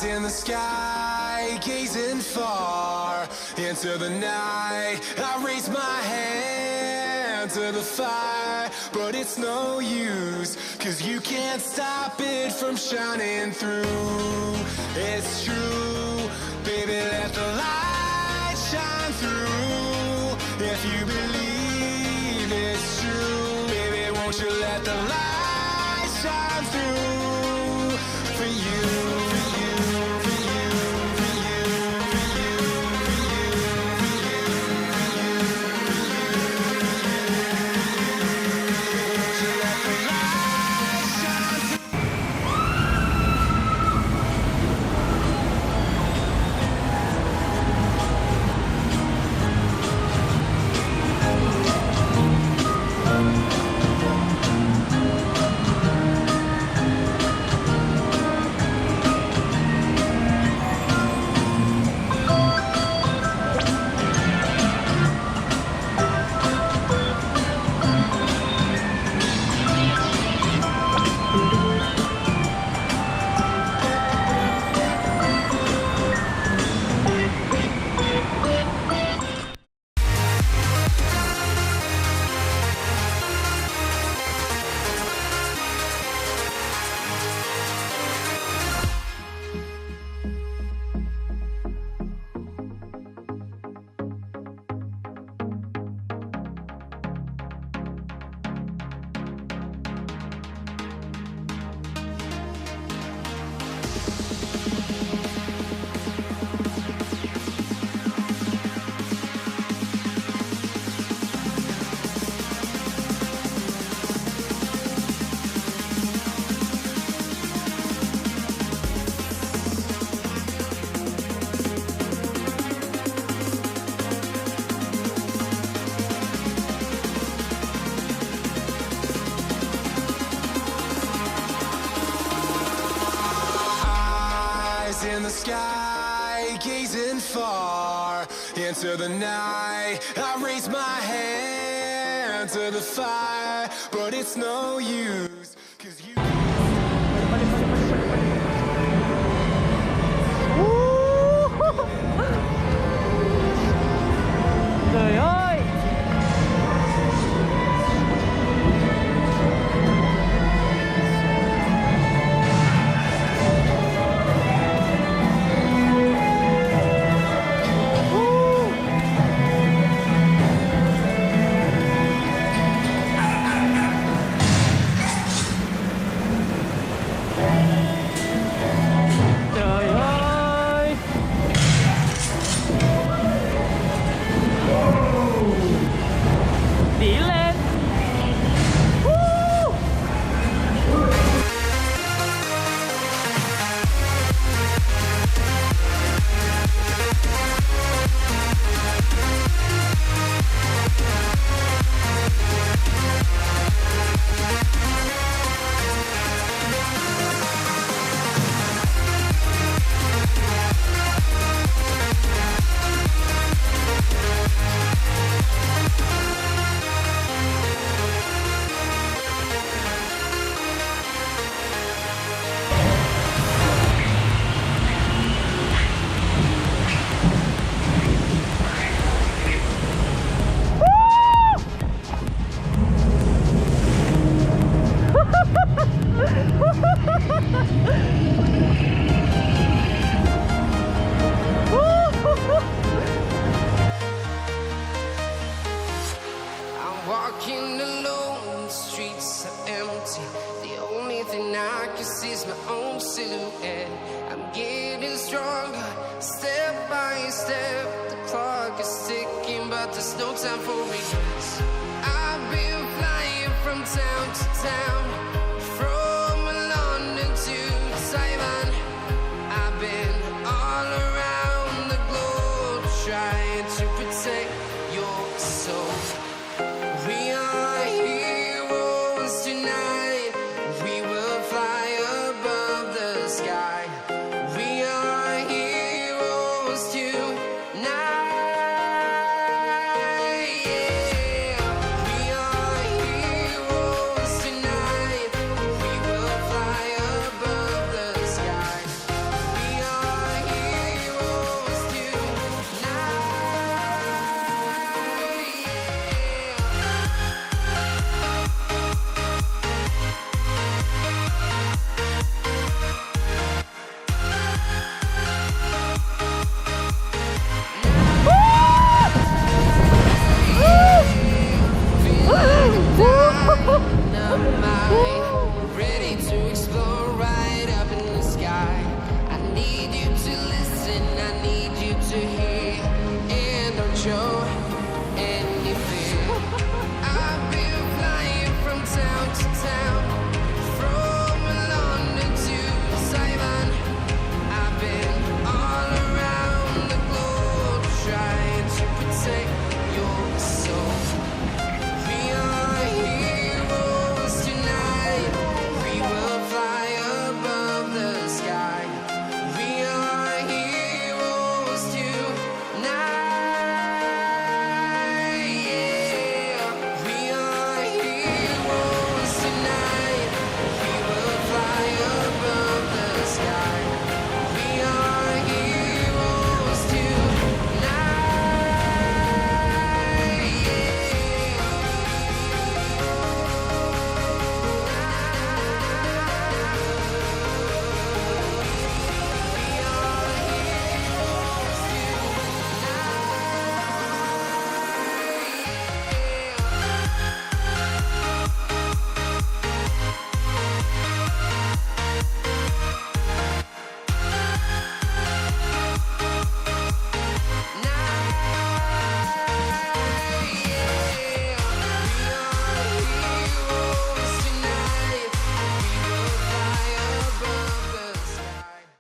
in the sky, gazing far into the night. I raise my hand to the fire, but it's no use, 'cause you can't stop it from shining through. It's true, baby, let the light shine through. If you believe it's true, baby, won't you let the light shine through for you. In the sky, gazing far into the night. I raise my hand to the fire, but it's no use, 'cause you. Trời ơi. Walking alone, the streets are empty. The only thing I can see is my own silhouette. I'm getting stronger, step by step. The clock is ticking, but there's no time for me.